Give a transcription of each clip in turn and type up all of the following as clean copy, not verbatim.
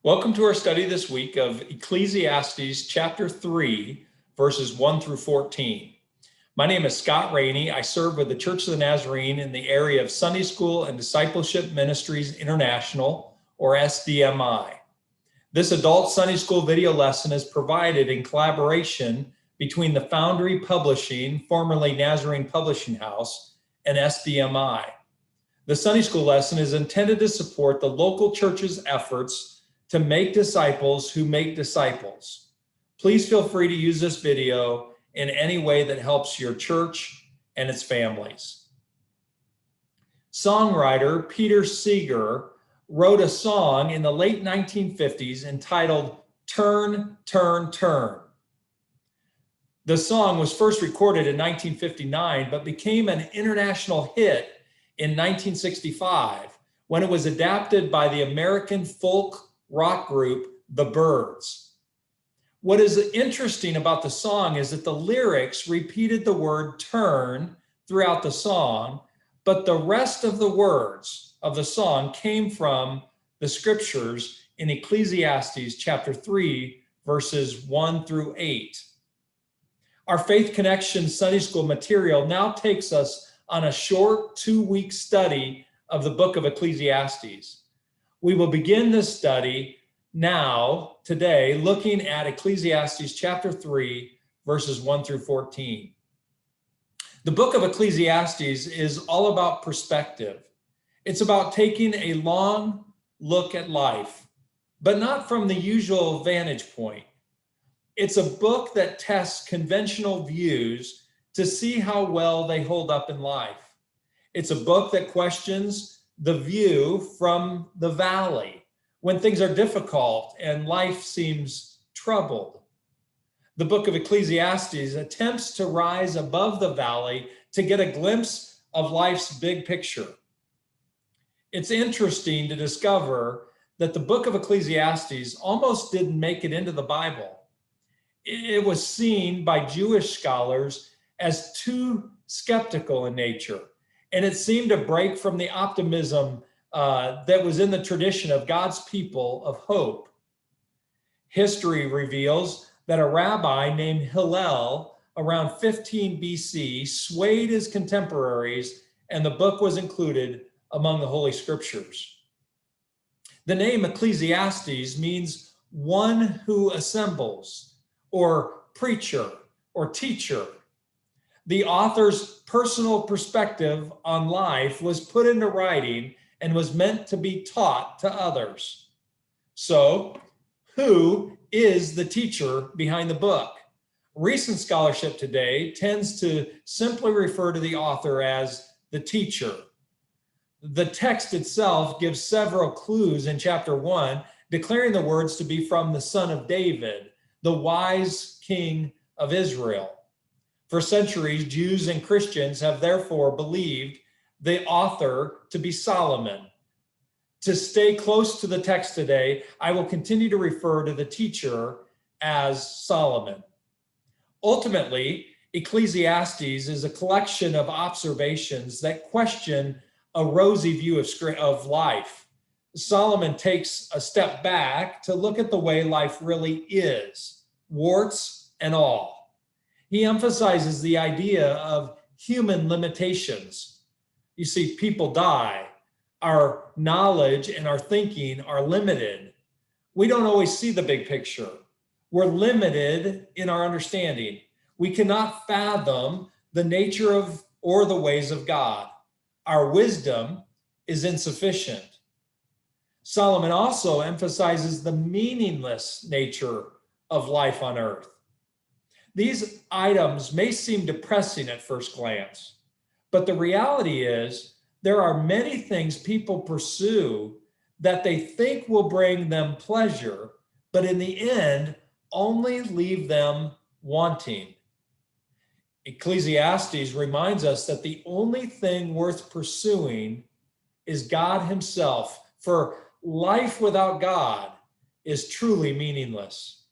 Welcome to our study this week of Ecclesiastes chapter 3, verses 1 through 14. My name is Scott Rainey. I serve with the Church of the Nazarene in the area of Sunday School and Discipleship Ministries International, or SDMI. This adult Sunday School video lesson is provided in collaboration between the Foundry Publishing, formerly Nazarene Publishing House, and SDMI. The Sunday School lesson is intended to support the local church's efforts to make disciples who make disciples. Please feel free to use this video in any way that helps your church and its families. Songwriter Peter Seeger wrote a song in the late 1950s entitled "Turn, Turn, Turn." The song was first recorded in 1959, but became an international hit in 1965 when it was adapted by the American folk rock group The Byrds. What is interesting about the song is that the lyrics repeated the word turn throughout the song, but the rest of the words of the song came from the scriptures in Ecclesiastes chapter 3, verses 1 through 8. Our Faith Connection Sunday School material now takes us on a short 2-week study of the book of Ecclesiastes. We will begin this study today, looking at Ecclesiastes chapter 3, verses 1 through 14. The book of Ecclesiastes is all about perspective. It's about taking a long look at life, but not from the usual vantage point. It's a book that tests conventional views to see how well they hold up in life. It's a book that questions the view from the valley when things are difficult and life seems troubled. The book of Ecclesiastes attempts to rise above the valley to get a glimpse of life's big picture. It's interesting to discover that the book of Ecclesiastes almost didn't make it into the Bible. It was seen by Jewish scholars as too skeptical in nature, and it seemed to break from the optimism that was in the tradition of God's people of hope. History reveals that a rabbi named Hillel around 15 BC swayed his contemporaries, and the book was included among the Holy Scriptures. The name Ecclesiastes means one who assembles, or preacher, or teacher. The author's personal perspective on life was put into writing and was meant to be taught to others. So, who is the teacher behind the book? Recent scholarship today tends to simply refer to the author as the teacher. The text itself gives several clues in chapter 1, declaring the words to be from the son of David, the wise king of Israel. For centuries, Jews and Christians have therefore believed the author to be Solomon. To stay close to the text today, I will continue to refer to the teacher as Solomon. Ultimately, Ecclesiastes is a collection of observations that question a rosy view of life. Solomon takes a step back to look at the way life really is, warts and all. He emphasizes the idea of human limitations. You see, people die. Our knowledge and our thinking are limited. We don't always see the big picture. We're limited in our understanding. We cannot fathom the nature of or the ways of God. Our wisdom is insufficient. Solomon also emphasizes the meaningless nature of life on earth. These items may seem depressing at first glance, but the reality is there are many things people pursue that they think will bring them pleasure, but in the end, only leave them wanting. Ecclesiastes reminds us that the only thing worth pursuing is God himself, for life without God is truly meaningless.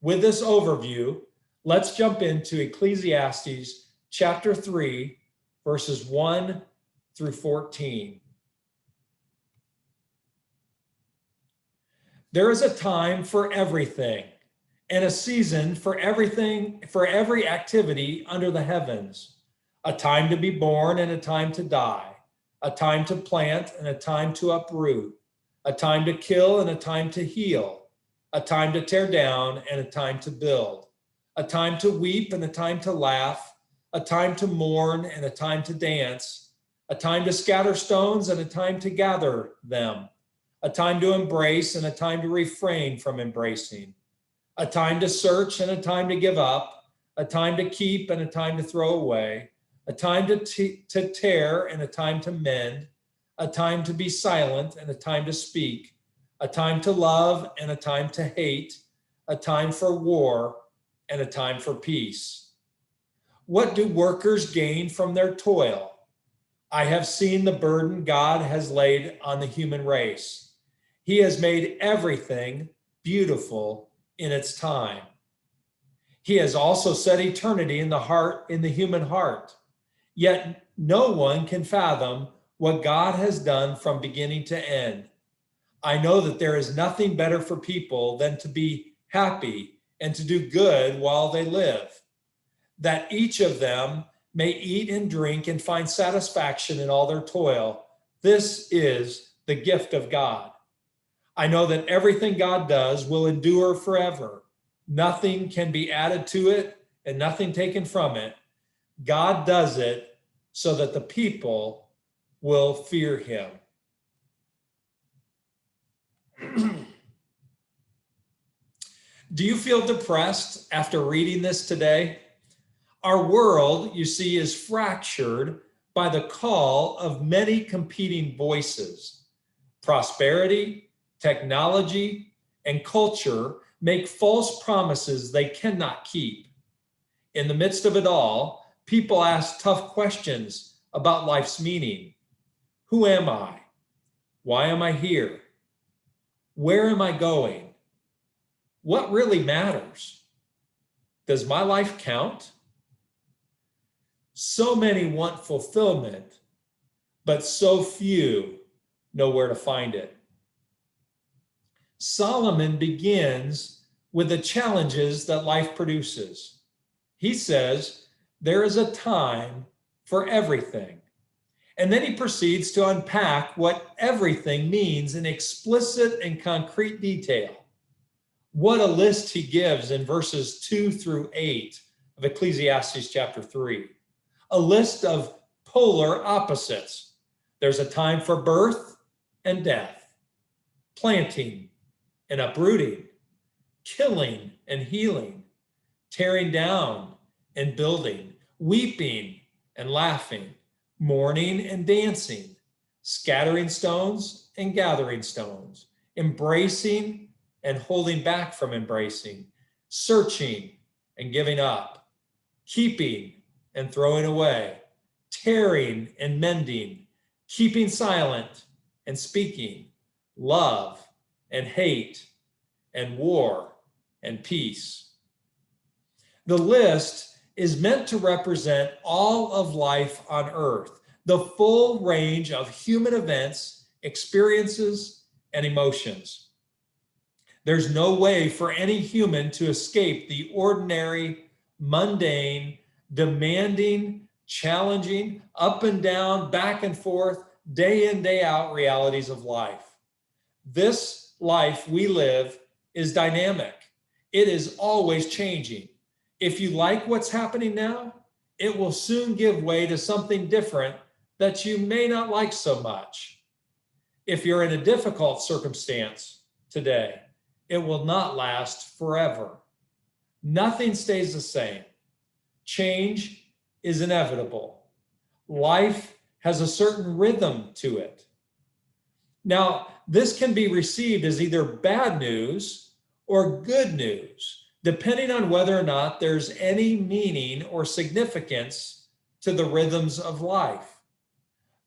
With this overview, let's jump into Ecclesiastes chapter 3, verses 1 through 14. There is a time for everything and a season for everything, for every activity under the heavens, a time to be born and a time to die, a time to plant and a time to uproot, a time to kill and a time to heal, a time to tear down and a time to build, a time to weep and a time to laugh, a time to mourn and a time to dance, a time to scatter stones and a time to gather them, a time to embrace and a time to refrain from embracing, a time to search and a time to give up, a time to keep and a time to throw away, a time to tear and a time to mend, a time to be silent and a time to speak, a time to love and a time to hate, a time for war and a time for peace. What do workers gain from their toil? I have seen the burden God has laid on the human race. He has made everything beautiful in its time. He has also set eternity in the human heart. Yet no one can fathom what God has done from beginning to end. I know that there is nothing better for people than to be happy and to do good while they live, that each of them may eat and drink and find satisfaction in all their toil. This is the gift of God. I know that everything God does will endure forever. Nothing can be added to it and nothing taken from it. God does it so that the people will fear him. Do you feel depressed after reading this today? Our world, you see, is fractured by the call of many competing voices. Prosperity, technology, and culture make false promises they cannot keep. In the midst of it all, people ask tough questions about life's meaning. Who am I? Why am I here? Where am I going? What really matters? Does my life count? So many want fulfillment, but so few know where to find it. Solomon begins with the challenges that life produces. He says, there is a time for everything. And then he proceeds to unpack what everything means in explicit and concrete detail. What a list he gives in verses 2 through 8 of Ecclesiastes chapter 3. A list of polar opposites. There's a time for birth and death, planting and uprooting, killing and healing, tearing down and building, weeping and laughing, mourning and dancing, scattering stones and gathering stones, embracing and holding back from embracing, searching and giving up, keeping and throwing away, tearing and mending, keeping silent and speaking, love and hate, and war and peace. The list is meant to represent all of life on earth, the full range of human events, experiences, and emotions. There's no way for any human to escape the ordinary, mundane, demanding, challenging, up and down, back and forth, day in, day out realities of life. This life we live is dynamic. It is always changing. If you like what's happening now, it will soon give way to something different that you may not like so much. If you're in a difficult circumstance today, it will not last forever. Nothing stays the same. Change is inevitable. Life has a certain rhythm to it. Now, this can be received as either bad news or good news, depending on whether or not there's any meaning or significance to the rhythms of life.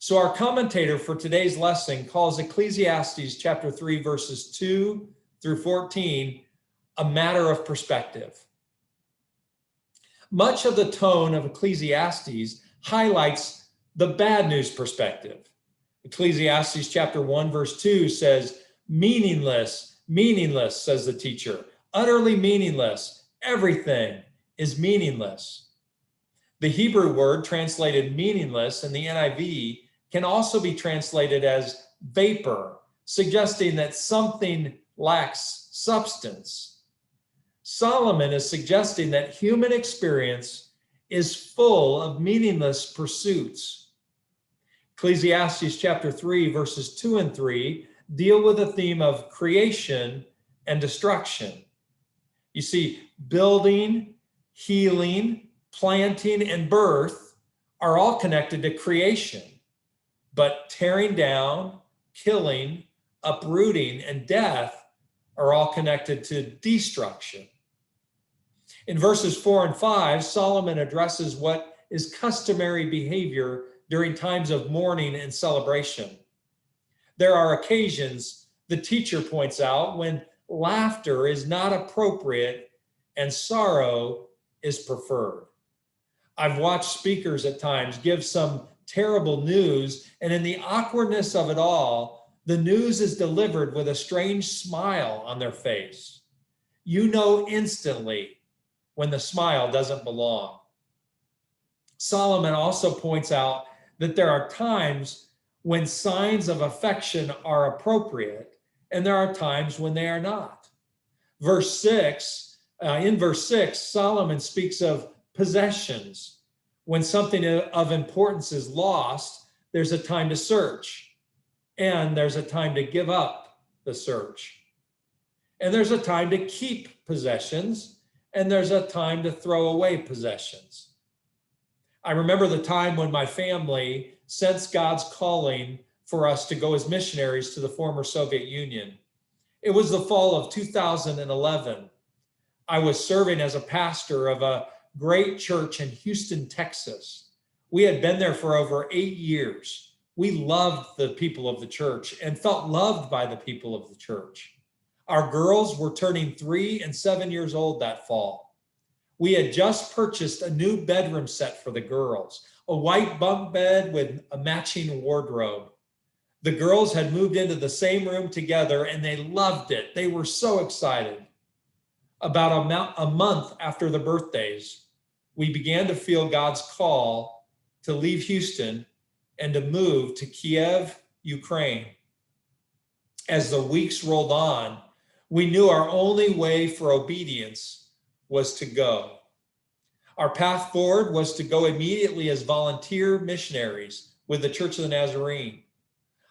So our commentator for today's lesson calls Ecclesiastes chapter 3, verses 2 through 14, a matter of perspective. Much of the tone of Ecclesiastes highlights the bad news perspective. Ecclesiastes chapter 1, verse 2 says, meaningless, Meaningless, says the teacher. Utterly meaningless. Everything is meaningless. The Hebrew word translated meaningless in the NIV can also be translated as vapor, suggesting that something lacks substance. Solomon is suggesting that human experience is full of meaningless pursuits. Ecclesiastes chapter 3, verses 2 and 3 deal with the theme of creation and destruction. You see, building, healing, planting, and birth are all connected to creation, but tearing down, killing, uprooting, and death are all connected to destruction. In verses 4 and 5, Solomon addresses what is customary behavior during times of mourning and celebration. There are occasions, the teacher points out, when laughter is not appropriate and sorrow is preferred. I've watched speakers at times give some terrible news, and in the awkwardness of it all, the news is delivered with a strange smile on their face. You know instantly when the smile doesn't belong. Solomon also points out that there are times when signs of affection are appropriate, and there are times when they are not. In verse 6, Solomon speaks of possessions. When something of importance is lost, there's a time to search, and there's a time to give up the search. And there's a time to keep possessions, and there's a time to throw away possessions. I remember the time when my family sensed God's calling for us to go as missionaries to the former Soviet Union. It was the fall of 2011. I was serving as a pastor of a great church in Houston, Texas. We had been there for over 8 years. We loved the people of the church and felt loved by the people of the church. Our girls were turning 3 and 7 years old that fall. We had just purchased a new bedroom set for the girls, a white bunk bed with a matching wardrobe. The girls had moved into the same room together and they loved it. They were so excited. About a month after the birthdays, we began to feel God's call to leave Houston and to move to Kiev, Ukraine. As the weeks rolled on, we knew our only way for obedience was to go. Our path forward was to go immediately as volunteer missionaries with the Church of the Nazarene.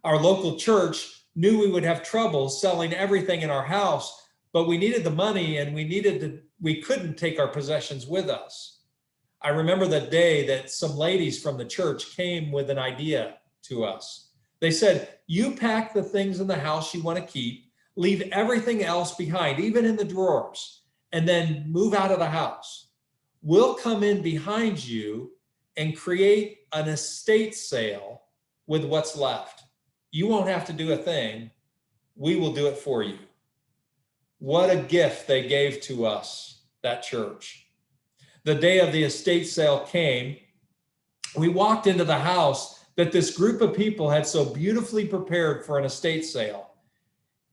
Our local church knew we would have trouble selling everything in our house, but we needed the money and we couldn't take our possessions with us. I remember the day that some ladies from the church came with an idea to us. They said, "You pack the things in the house you want to keep, leave everything else behind, even in the drawers, and then move out of the house. We'll come in behind you and create an estate sale with what's left. You won't have to do a thing. We will do it for you." What a gift they gave to us, that church. The day of the estate sale came. We walked into the house that this group of people had so beautifully prepared for an estate sale.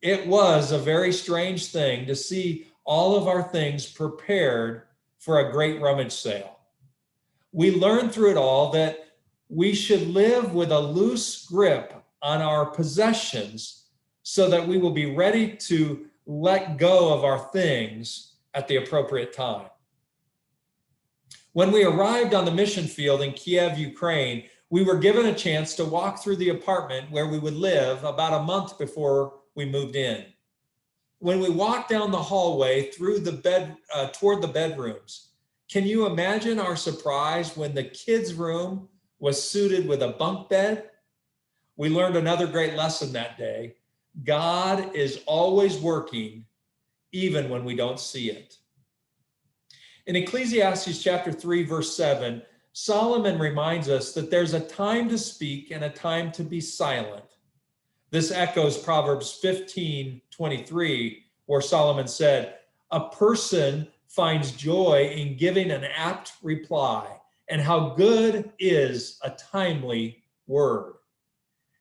It was a very strange thing to see all of our things prepared for a great rummage sale. We learned through it all that we should live with a loose grip on our possessions so that we will be ready to let go of our things at the appropriate time. When we arrived on the mission field in Kiev, Ukraine, we were given a chance to walk through the apartment where we would live about a month before we moved in. When we walked down the hallway through toward the bedrooms, can you imagine our surprise when the kids' room was suited with a bunk bed? We learned another great lesson that day. God is always working, even when we don't see it. In Ecclesiastes chapter 3, verse 7, Solomon reminds us that there's a time to speak and a time to be silent. This echoes Proverbs 15:23, where Solomon said, "A person finds joy in giving an apt reply, and how good is a timely word."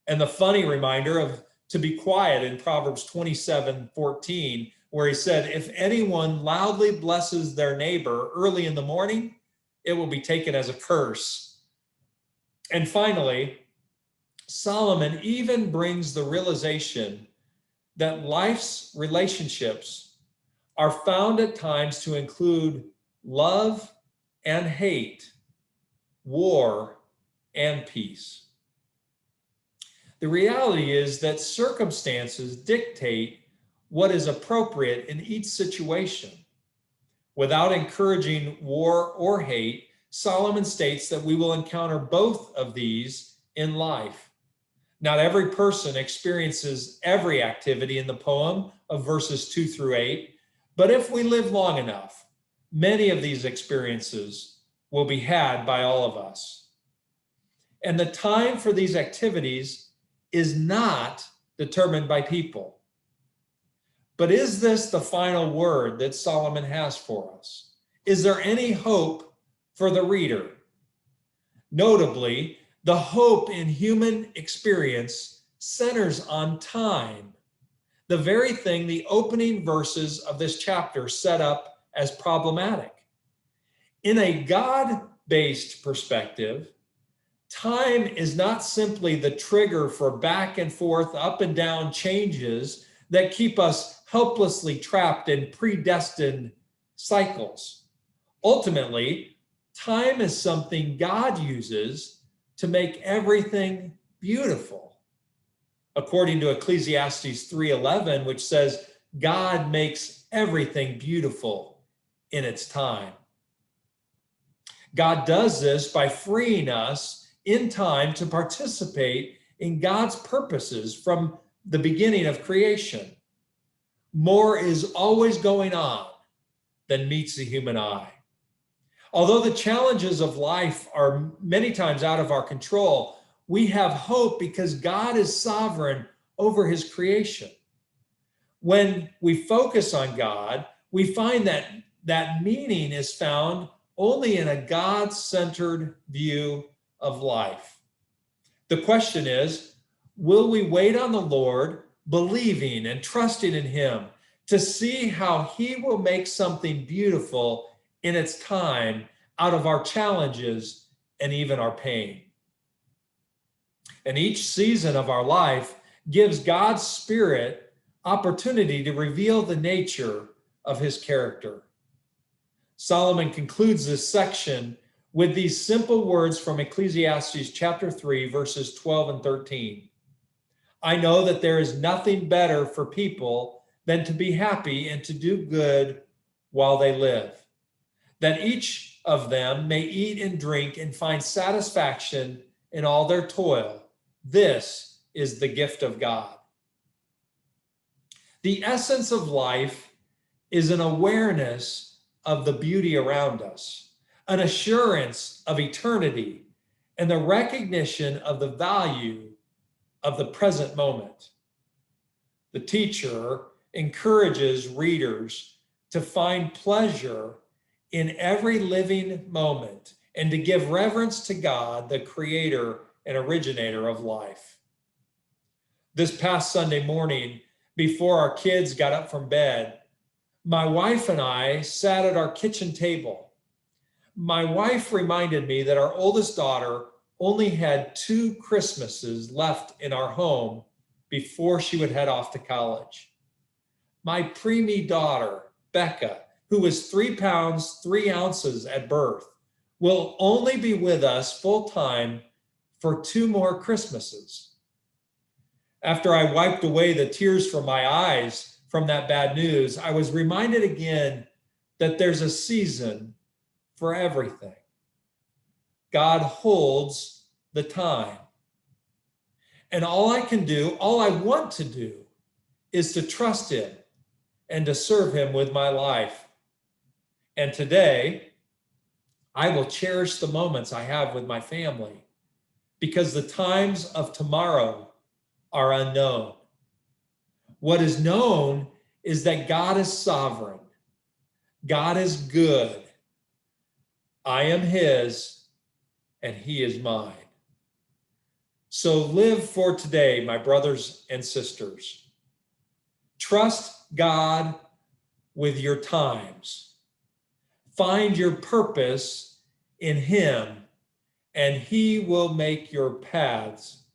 And the funny reminder of to be quiet in Proverbs 27:14, where he said, if anyone loudly blesses their neighbor early in the morning, it will be taken as a curse. And finally, Solomon even brings the realization that life's relationships are found at times to include love and hate, war and peace. The reality is that circumstances dictate what is appropriate in each situation. Without encouraging war or hate, Solomon states that we will encounter both of these in life. Not every person experiences every activity in the poem of verses 2-8, but if we live long enough, many of these experiences will be had by all of us. And the time for these activities is not determined by people. But is this the final word that Solomon has for us? Is there any hope for the reader? Notably, the hope in human experience centers on time, the very thing the opening verses of this chapter set up as problematic. In a God-based perspective, time is not simply the trigger for back and forth, up and down changes that keep us helplessly trapped in predestined cycles. Ultimately, time is something God uses to make everything beautiful. According to Ecclesiastes 3:11, which says, God makes everything beautiful in its time. God does this by freeing us in time to participate in God's purposes from the beginning of creation. More is always going on than meets the human eye. Although the challenges of life are many times out of our control, we have hope because God is sovereign over his creation. When we focus on God, we find that meaning is found only in a God-centered view of life. The question is, will we wait on the Lord, believing and trusting in him to see how he will make something beautiful in its time out of our challenges and even our pain? And each season of our life gives God's Spirit opportunity to reveal the nature of his character. Solomon concludes this section with these simple words from Ecclesiastes chapter 3, verses 12 and 13. I know that there is nothing better for people than to be happy and to do good while they live, that each of them may eat and drink and find satisfaction in all their toil. This is the gift of God. The essence of life is an awareness of the beauty around us, an assurance of eternity, and the recognition of the value of the present moment. The teacher encourages readers to find pleasure in every living moment and to give reverence to God, the creator and originator of life. This past Sunday morning, before our kids got up from bed, my wife and I sat at our kitchen table. My wife reminded me that our oldest daughter only had 2 Christmases left in our home before she would head off to college. My preemie daughter, Becca, who was 3 pounds, 3 ounces at birth, will only be with us full time for 2 more Christmases. After I wiped away the tears from my eyes from that bad news, I was reminded again that there's a season for everything. God holds the time. And all I can do, all I want to do, is to trust him and to serve him with my life. And today, I will cherish the moments I have with my family because the times of tomorrow are unknown. What is known is that God is sovereign. God is good. I am his, and he is mine. So live for today, my brothers and sisters. Trust God with your times. Find your purpose in Him, and He will make your paths